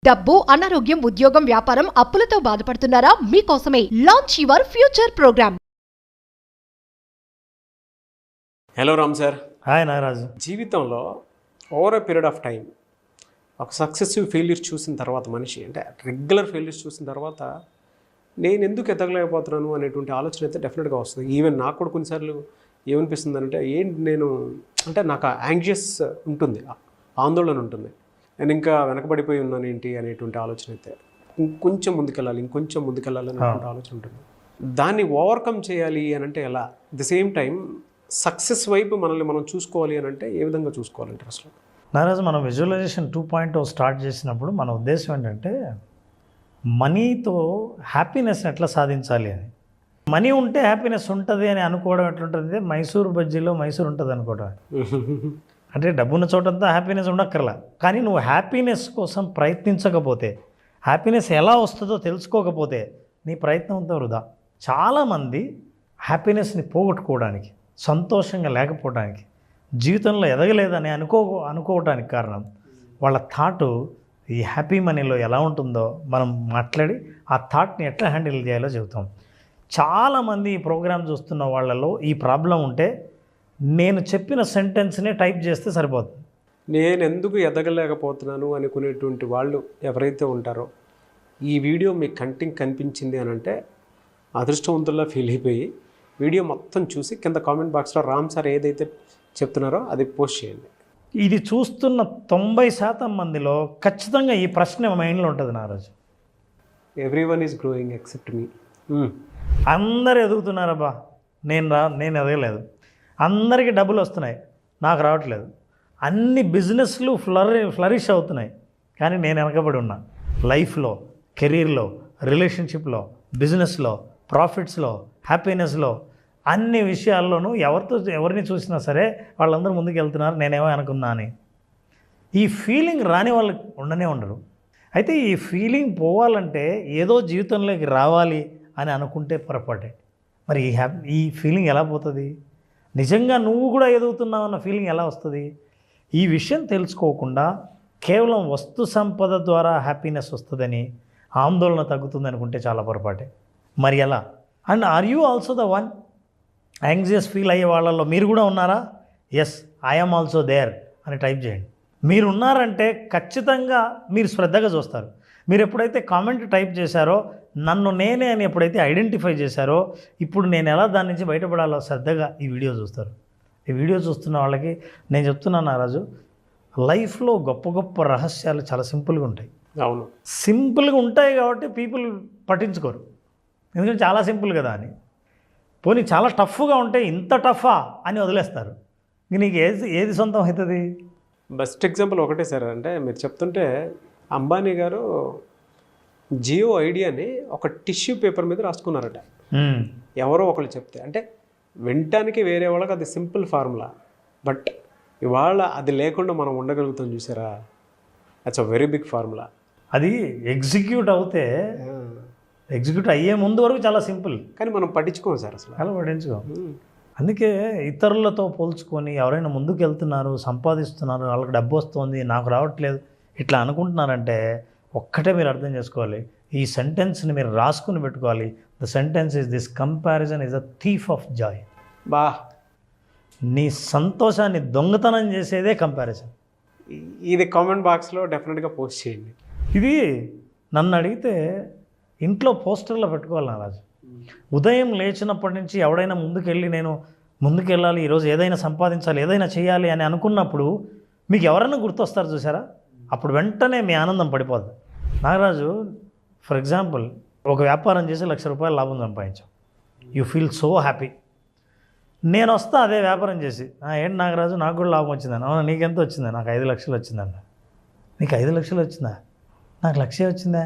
డబ్బు, అనారోగ్యం, ఉద్యోగం, వ్యాపారం, అప్పులతో బాధపడుతున్నారా? మీకోసమే launch your future program. Hello Ram sir. Hi Nagaraju. జీవితంలో over a period of time ఒక సక్సెసివ్ ఫెయిల్యూర్ చూసిన తర్వాత మనిషి అంటే రెగ్యులర్ ఫెయిల్యూర్స్ చూసిన తర్వాత నేను ఎందుకు ఎదగలేకపోతున్నాను అనేటువంటి ఆలోచన అయితే డెఫినెట్గా వస్తుంది. ఈవెన్ నాకు కూడా కొన్నిసార్లు ఏమనిపిస్తుంది అంటే ఏంటి నేను అంటే నాకు యాంగ్జియస్ ఉంటుంది, ఆందోళన ఉంటుంది. నేను ఇంకా వెనకబడిపోయి ఉన్నాను ఏంటి అనేటువంటి ఆలోచన అయితే ఇంకొంచెం ముందుకెళ్ళాలి అనేటువంటి ఆలోచన ఉంటుంది. దాన్ని ఓవర్కమ్ చేయాలి అని అంటే ఎలా, ది సేమ్ టైం సక్సెస్ వైపు మనల్ని మనం చూసుకోవాలి అని అంటే ఏ విధంగా చూసుకోవాలంటే అసలు నాగరాజు, మనం విజువలైజేషన్ 2.0 స్టార్ట్ చేసినప్పుడు మన ఉద్దేశం ఏంటంటే మనీతో హ్యాపీనెస్ని ఎట్లా సాధించాలి అని. మనీ ఉంటే హ్యాపీనెస్ ఉంటుంది అని అనుకోవడం ఎట్లుంటుంది, మైసూర్ బజ్జీలో మైసూర్ ఉంటుంది అనుకోవడం. అంటే డబ్బున్న చోటంతా హ్యాపీనెస్ ఉండక్కర్లా, కానీ నువ్వు హ్యాపీనెస్ కోసం ప్రయత్నించకపోతే, హ్యాపీనెస్ ఎలా వస్తుందో తెలుసుకోకపోతే నీ ప్రయత్నం అంతా వృధా. చాలామంది హ్యాపీనెస్ని పోగొట్టుకోవడానికి, సంతోషంగా లేకపోవడానికి, జీవితంలో ఎదగలేదని అనుకోవడానికి కారణం వాళ్ళ థాటు ఈ హ్యాపీ మనీలో ఎలా ఉంటుందో మనం మాట్లాడి ఆ థాట్ని ఎట్లా హ్యాండిల్ చేయాలో చెబుతాం. చాలామంది ఈ ప్రోగ్రామ్ చూస్తున్న వాళ్ళలో ఈ ప్రాబ్లం ఉంటే నేను చెప్పిన సెంటెన్స్నే టైప్ చేస్తే సరిపోతుంది. నేను ఎందుకు ఎదగలేకపోతున్నాను అనుకునేటువంటి వాళ్ళు ఎవరైతే ఉంటారో ఈ వీడియో మీ కంటికి కనిపించింది అని అంటే అదృష్టవంతుల్లా ఫీల్ అయిపోయి వీడియో మొత్తం చూసి కింద కామెంట్ బాక్స్లో రామ్ సార్ ఏదైతే చెప్తున్నారో అది పోస్ట్ చేయండి. ఇది చూస్తున్న 90% మందిలో ఖచ్చితంగా ఈ ప్రశ్న మైండ్లో ఉంటుంది నారాజు. ఎవ్రీవన్ ఈజ్ గ్రోయింగ్ ఎక్సెప్ట్ మీ. అందరు ఎదుగుతున్నారబ్బా, నేను ఎదగలేదు. అందరికీ డబ్బులు వస్తున్నాయి, నాకు రావట్లేదు. అన్ని బిజినెస్లు ఫ్లరిష్ అవుతున్నాయి, కానీ నేను వెనకబడి ఉన్నా. లైఫ్లో, కెరీర్లో, రిలేషన్షిప్లో, బిజినెస్లో, ప్రాఫిట్స్లో, హ్యాపీనెస్లో, అన్ని విషయాల్లోనూ ఎవరిని చూసినా సరే వాళ్ళందరూ ముందుకు వెళ్తున్నారు, నేనేమో అనుకున్నా అని. ఈ ఫీలింగ్ రాని వాళ్ళు ఉండరు. అయితే ఈ ఫీలింగ్ పోవాలంటే ఏదో జీవితంలోకి రావాలి అని అనుకుంటే పొరపాటే. మరి ఈ ఫీలింగ్ ఎలా పోతుంది? నిజంగా నువ్వు కూడా ఎదుగుతున్నావు అన్న ఫీలింగ్ ఎలా వస్తుంది? ఈ విషయం తెలుసుకోకుండా కేవలం వస్తు సంపద ద్వారా హ్యాపీనెస్ వస్తుందని, ఆందోళన తగ్గుతుంది అనుకుంటే చాలా పొరపాటే. మరి ఎలా? And are you also the one? Anxious feel అయ్యే వాళ్ళలో మీరు కూడా ఉన్నారా? ఎస్, ఐఎమ్ ఆల్సో దేర్ అని టైప్ చేయండి. మీరు ఉన్నారంటే ఖచ్చితంగా మీరు శ్రద్ధగా చూస్తారు. మీరు ఎప్పుడైతే కామెంట్ టైప్ చేశారో, నన్ను నేనే అని ఎప్పుడైతే ఐడెంటిఫై చేశారో, ఇప్పుడు నేను ఎలా దాని నుంచి బయటపడాలో శ్రద్ధగా ఈ వీడియో చూస్తారు. ఈ వీడియో చూస్తున్న వాళ్ళకి నేను చెప్తున్నాను నారాజు, లైఫ్లో గొప్ప గొప్ప రహస్యాలు చాలా సింపుల్గా ఉంటాయి. అవును, సింపుల్గా ఉంటాయి కాబట్టి పీపుల్ పట్టించుకోరు, ఎందుకంటే చాలా సింపుల్ కదా అని. పోనీ చాలా టఫ్గా ఉంటే ఇంత టఫా అని వదిలేస్తారు. ఇంక నీకు ఏది సొంతం అవుతుంది? బెస్ట్ ఎగ్జాంపుల్ ఒకటే సార్. అంటే మీరు చెప్తుంటే అంబానీ గారు జియో ఐడియాని ఒక టిష్యూ పేపర్ మీద రాసుకున్నారట. ఎవరో ఒకళ్ళు చెప్తే, అంటే వినటానికి వేరే వాళ్ళకి అది సింపుల్ ఫార్ములా, బట్ ఇవాళ అది లేకుండా మనం ఉండగలుగుతాం చూసారా, that's a very big formula. అది ఎగ్జిక్యూట్ అయ్యే ముందు వరకు చాలా సింపుల్, కానీ మనం పట్టించుకోం సార్, అసలు అలా పట్టించుకోం. అందుకే ఇతరులతో పోల్చుకొని ఎవరైనా ముందుకు వెళ్తున్నారు, సంపాదిస్తున్నారు, వాళ్ళకి డబ్బు వస్తుంది, నాకు రావట్లేదు, ఇట్లా అనుకుంటున్నారంటే ఒక్కటే మీరు అర్థం చేసుకోవాలి. ఈ సెంటెన్స్ని మీరు రాసుకుని పెట్టుకోవాలి. The sentence is this: comparison is a thief of Joy. బా, నీ సంతోషాన్ని దొంగతనం చేసేదే కంపారిజన్. ఇది కామెంట్ బాక్స్లో డెఫినెట్గా పోస్ట్ చేయండి. ఇది నన్ను అడిగితే ఇంట్లో పోస్టర్లో పెట్టుకోవాలి నారాజు. ఉదయం లేచినప్పటి నుంచి ఎవడైనా నేను ముందుకెళ్ళాలి, ఈరోజు ఏదైనా సంపాదించాలి, ఏదైనా చేయాలి అని అనుకున్నప్పుడు మీకు ఎవరైనా గుర్తొస్తారు చూసారా? అప్పుడు వెంటనే మీ ఆనందం పడిపోదు. నాగరాజు, ఫర్ ఎగ్జాంపుల్, ఒక వ్యాపారం చేసి ₹1,00,000 లాభం సంపాదించాం. You feel so happy. నేను వస్తా అదే వ్యాపారం చేసి, ఏంటి నాగరాజు నాకు కూడా లాభం వచ్చిందని. అవునా, నీకెంత వచ్చిందా? నాకు 5 లక్షలు వచ్చిందన్న. నీకు 5 లక్షలు వచ్చిందా? నాకు 1,00,000 వచ్చిందా?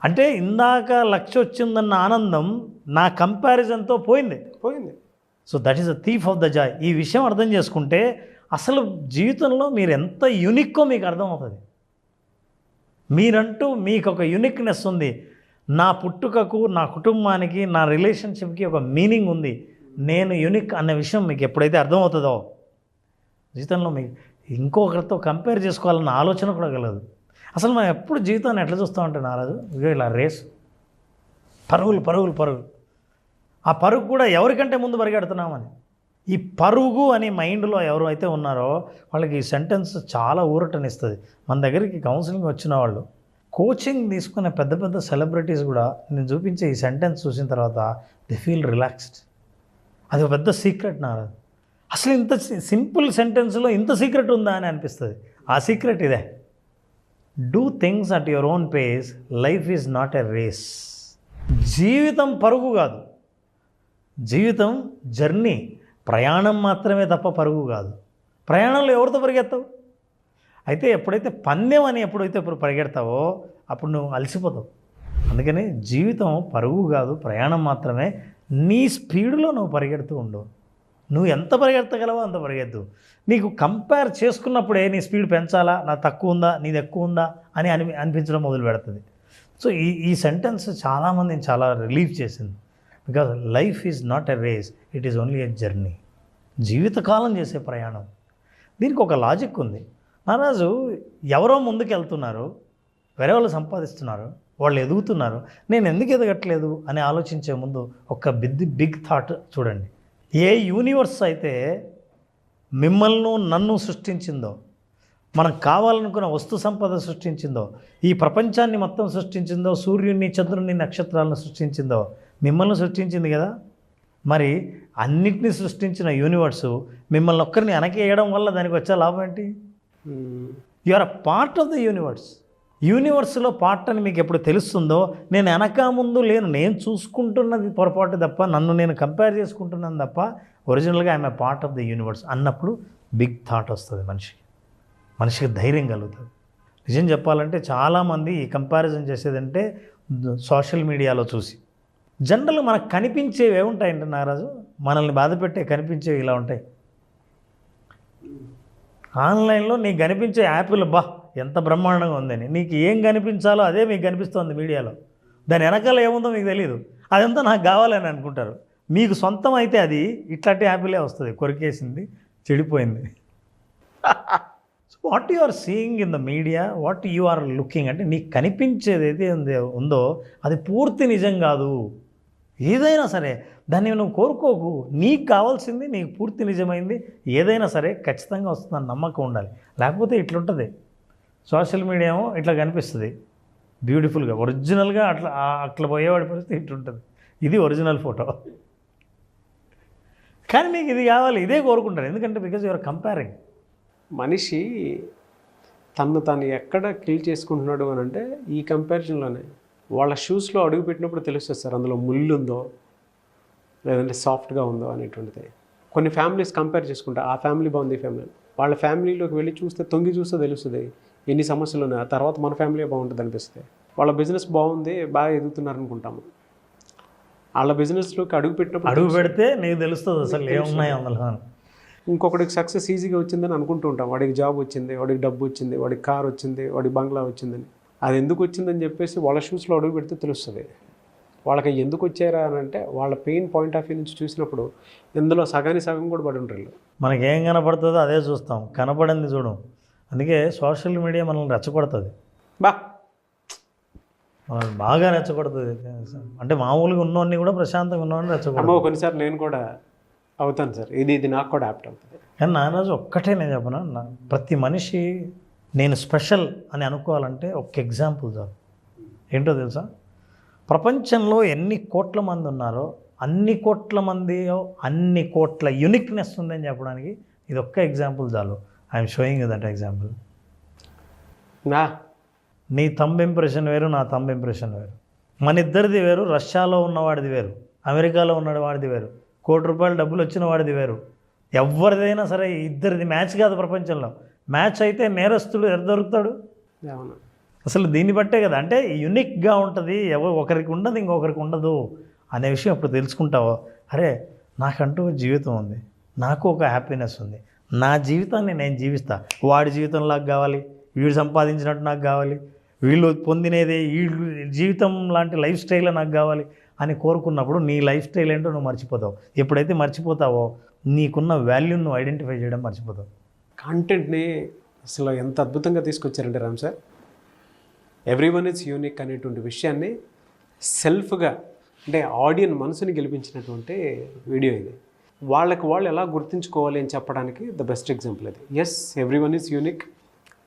అంటే ఇందాక 1,00,000 వచ్చిందన్న ఆనందం నా కంపారిజన్తో పోయింది. So that is the thief of the Joy. ఈ విషయం అర్థం చేసుకుంటే అసలు జీవితంలో మీరు ఎంత యూనిక్కో మీకు అర్థమవుతుంది. మీరంటూ మీకు ఒక యూనిక్నెస్ ఉంది. నా పుట్టుకకు, నా కుటుంబానికి, నా రిలేషన్షిప్కి ఒక మీనింగ్ ఉంది. నేను యూనిక్ అన్న విషయం మీకు ఎప్పుడైతే అర్థమవుతుందో జీవితంలో మీకు ఇంకొకరితో కంపేర్ చేసుకోవాలన్న ఆలోచన కూడా కలదు. అసలు మనం ఎప్పుడు జీవితాన్ని ఎట్లా చూస్తూ ఉంటాం నారాజు, ఇగో ఇలా రేసు, పరుగులు పరుగులు పరుగులు. ఆ పరుగు కూడా ఎవరికంటే ముందు పరిగెడుతున్నామని. ఈ పరుగు అని మైండ్లో ఎవరు అయితే ఉన్నారో వాళ్ళకి ఈ సెంటెన్స్ చాలా ఊరటనిస్తుంది. మన దగ్గరికి కౌన్సిలింగ్ వచ్చిన వాళ్ళు, కోచింగ్ తీసుకునే పెద్ద పెద్ద సెలబ్రిటీస్ కూడా నేను చూపించే ఈ సెంటెన్స్ చూసిన తర్వాత దే ఫీల్ రిలాక్స్డ్. అది ఒక పెద్ద సీక్రెట్ నారాజు. అసలు ఇంత సింపుల్ సెంటెన్స్లో ఇంత సీక్రెట్ ఉందా అని అనిపిస్తుంది. ఆ సీక్రెట్ ఇదే, do things at your own pace, life is not a race. జీవితం పరుగు కాదు, జీవితం జర్నీ, ప్రయాణం మాత్రమే తప్ప పరుగు కాదు. ప్రయాణంలో ఎవరితో పరిగెత్తావు? అయితే ఎప్పుడైతే పందెం అని ఎప్పుడైతే పరిగెడతావో అప్పుడు నువ్వు అలసిపోతావు. అందుకని జీవితం పరుగు కాదు, ప్రయాణం మాత్రమే. నీ స్పీడ్లో నువ్వు పరిగెడుతూ ఉండవు. నువ్వు ఎంత పరిగెత్తగలవో అంత పరిగెత్తు. నీకు కంపేర్ చేసుకున్నప్పుడే నీ స్పీడ్ పెంచాలా, నా తక్కువ ఉందా నీది ఎక్కువ ఉందా అని అనిపించడం మొదలు పెడుతుంది. సో ఈ సెంటెన్స్ చాలామందిని చాలా రిలీఫ్ చేసింది. Because life is not a race, it is only a journey. జీవితకాలం చేసే ప్రయాణం. దీనికి ఒక లాజిక్ ఉంది నారాజు. ఎవరో ముందుకు వెళ్తున్నారు, వేరే వాళ్ళు సంపాదిస్తున్నారు, వాళ్ళు ఎదుగుతున్నారు, నేను ఎందుకు ఎదగట్లేదు అని ఆలోచించే ముందు ఒక బిగ్ థాట్ చూడండి. ఏ యూనివర్స్ అయితే మిమ్మల్ని నన్ను సృష్టించిందో, మనకు కావాలనుకున్న వస్తు సంపద సృష్టించిందో, ఈ ప్రపంచాన్ని మొత్తం సృష్టించిందో, సూర్యుడిని చంద్రుడిని నక్షత్రాలను సృష్టించిందో మిమ్మల్ని సృష్టించింది కదా. మరి అన్నిటినీ సృష్టించిన యూనివర్సు మిమ్మల్ని ఒక్కరిని వెనకేయడం వల్ల దానికి వచ్చే లాభం ఏంటి? You are a part of the universe. యూనివర్స్లో పార్ట్ అని మీకు ఎప్పుడు తెలుస్తుందో, నేను వెనక ముందు లేను, నేను చూసుకుంటున్నది పొరపాటు తప్ప, నన్ను నేను కంపేర్ చేసుకుంటున్నాను తప్ప, ఒరిజినల్గా I'm a part of the universe అన్నప్పుడు బిగ్ థాట్ వస్తుంది మనిషికి ధైర్యం కలుగుతుంది. నిజం చెప్పాలంటే చాలామంది ఈ కంపారిజన్ చేసేదంటే సోషల్ మీడియాలో చూసి. జనరల్ మనకు కనిపించేవి ఏముంటాయంటే నారాజు, మనల్ని బాధపెట్టే కనిపించేవి ఇలా ఉంటాయి. ఆన్లైన్లో నీకు కనిపించే యాప్లు ఎంత బ్రహ్మాండంగా ఉందని, నీకు ఏం కనిపించాలో అదే మీకు కనిపిస్తుంది మీడియాలో. దాని వెనకాల ఏముందో మీకు తెలియదు, అదంతా నాకు కావాలని అనుకుంటారు. మీకు సొంతం అయితే అది ఇట్లాంటి యాప్లే వస్తుంది, కొరికేసింది, చెడిపోయింది. So what you are seeing in the media, what you are looking అంటే నీకు కనిపించేది ఏదైతే ఉందో అది పూర్తి నిజం కాదు. ఏదైనా సరే దాన్ని నువ్వు కోరుకోకు. నీకు కావాల్సింది నీకు పూర్తి నిజమైంది ఏదైనా సరే ఖచ్చితంగా వస్తుందని నమ్మకం ఉండాలి. లేకపోతే ఇట్లుంటుంది. సోషల్ మీడియా ఏమో ఇట్లా కనిపిస్తుంది బ్యూటిఫుల్గా, ఒరిజినల్గా అట్లా పోయేవాడి పరిస్థితి ఇట్లుంటుంది. ఇది ఒరిజినల్ ఫోటో, కానీ నీకు ఇది కావాలి, ఇదే కోరుకుంటారు. ఎందుకంటే బికాజ్ యూఆర్ కంపేరింగ్. మనిషి తను ఎక్కడ కిల్ చేసుకుంటున్నాడు అని అంటే ఈ కంపారిజన్లోనే. వాళ్ళ షూస్లో అడుగు పెట్టినప్పుడు తెలుస్తుంది సార్, అందులో ముళ్ళు ఉందో లేదంటే సాఫ్ట్గా ఉందో అనేటువంటిది. కొన్ని ఫ్యామిలీస్ కంపేర్ చేసుకుంటా, ఆ ఫ్యామిలీ బాగుంది, ఈ ఫ్యామిలీ, వాళ్ళ ఫ్యామిలీలోకి వెళ్ళి చూస్తే తొంగి చూస్తే తెలుస్తుంది ఎన్ని సమస్యలు ఉన్నాయి. ఆ తర్వాత మన ఫ్యామిలీ బాగుంటుంది అనిపిస్తుంది. వాళ్ళ బిజినెస్ బాగుంది, బాగా ఎదుగుతున్నారు అనుకుంటాము. వాళ్ళ బిజినెస్లోకి అడుగు పెడితే నీకు తెలుస్తుంది అసలు ఏమున్నాయి అందులో. ఇంకొకటికి సక్సెస్ ఈజీగా వచ్చిందని అనుకుంటూ ఉంటాం. వాడికి జాబ్ వచ్చింది, వాడికి డబ్బు వచ్చింది, వాడికి కార్ వచ్చింది, వాడికి బంగ్లా వచ్చిందని. అది ఎందుకు వచ్చిందని చెప్పేసి వాళ్ళ షూస్లో అడుగు పెడితే తెలుస్తుంది. వాళ్ళకి ఎందుకు వచ్చారా అని అంటే వాళ్ళ పెయిన్ పాయింట్ ఆఫ్ వ్యూ నుంచి చూసినప్పుడు ఇందులో సగం కూడా పడి ఉంటారు. మనకేం కనపడుతుందో అదే చూస్తాం, కనపడింది చూడం. అందుకే సోషల్ మీడియా మనల్ని రెచ్చగొడుతుంది, మనల్ని బాగా రెచ్చగొడుతుంది. అంటే మామూలుగా ఉన్నవాడిని కూడా ప్రశాంతంగా ఉన్నవాడిని రెచ్చగొడతాం. కొన్నిసార్లు నేను కూడా అవుతాను సార్, ఇది నాకు కూడా యాప్ట్ అవుతుంది. కానీ నారాజు ఒక్కటే నేను చెప్పనా, ప్రతి మనిషి నేను స్పెషల్ అని అనుకోవాలంటే ఒక ఎగ్జాంపుల్ చాలు. ఏంటో తెలుసా? ప్రపంచంలో ఎన్ని కోట్ల మంది ఉన్నారో అన్ని కోట్ల మంది అన్ని కోట్ల యూనిక్నెస్ ఉందని చెప్పడానికి ఇది ఒక్క ఎగ్జాంపుల్ చాలు. I'm showing you that example. నీ థంబ్ ఇంప్రెషన్ వేరు, నా థంబ్ ఇంప్రెషన్ వేరు, మన ఇద్దరిది వేరు, రష్యాలో ఉన్నవాడిది వేరు, అమెరికాలో ఉన్నవాడిది వేరు, ₹1,00,00,000 డబ్బులు వచ్చిన వాడిది వేరు. ఎవరిదైనా సరే ఇద్దరిది మ్యాచ్ కాదు. ప్రపంచంలో మ్యాచ్ అయితే నేరస్తుడు ఎక్కడ దొరుకుతాడు? అసలు దీన్ని బట్టే కదా. అంటే యూనిక్గా ఉంటుంది, ఒకరికి ఉండదు ఇంకొకరికి ఉండదు అనే విషయం అప్పుడు తెలుసుకుంటావో, అరే నాకంటూ జీవితం ఉంది, నాకు ఒక హ్యాపీనెస్ ఉంది, నా జీవితాన్ని నేను జీవిస్తా, వాడి జీవితంలాగా కావాలి, వీడు సంపాదించినట్టు నాకు కావాలి, వీళ్ళు పొందినేది వీళ్ళు జీవితం లాంటి లైఫ్ స్టైల్ నాకు కావాలి అని కోరుకున్నప్పుడు నీ లైఫ్ స్టైల్ ఏంటో నువ్వు మర్చిపోతావు. ఎప్పుడైతే మర్చిపోతావో నీకున్న వాల్యూని నువ్వు ఐడెంటిఫై చేయడం మర్చిపోతావు. కాంటెంట్ని అసలు ఎంత అద్భుతంగా తీసుకొచ్చారంటే Ram sir, everyone is unique అనేటువంటి విషయాన్ని సెల్ఫ్గా అంటే ఆడియన్స్ మనసుని గెలిపించినటువంటి వీడియో ఇది. వాళ్ళకి వాళ్ళు ఎలా గుర్తించుకోవాలి అని చెప్పడానికి ద బెస్ట్ ఎగ్జాంపుల్ ఇది. Yes, everyone is unique,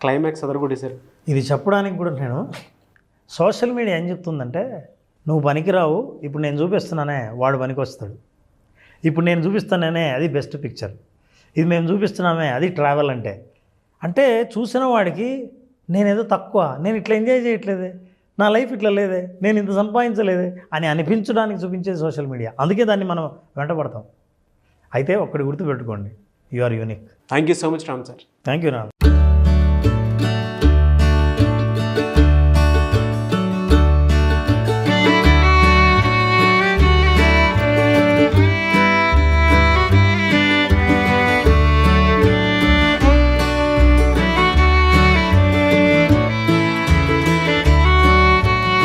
climax అదరగొట్టేశారు. ఇది చెప్పడానికి కూడా నేను సోషల్ మీడియా ఏం చెప్తుందంటే, నువ్వు పనికిరావు, ఇప్పుడు నేను చూపిస్తున్నానే వాడు పనికి వస్తాడు, ఇప్పుడు నేను చూపిస్తానే అది బెస్ట్ పిక్చర్, ఇది మేము చూపిస్తున్నామే అది ట్రావెల్ అంటే చూసిన వాడికి నేనేదో తక్కువ, నేను ఇట్లా ఎంజాయ్ చేయట్లేదే, నా లైఫ్ ఇట్లా లేదే, నేను ఇంత సంపాదించలేదే అని అనిపించడానికి చూపించేది సోషల్ మీడియా. అందుకే దాన్ని మనం వెంటబడతాం. అయితే ఒక్కటి గుర్తుపెట్టుకోండి, you are unique. Thank you so much Ram sir. Thank you Ram.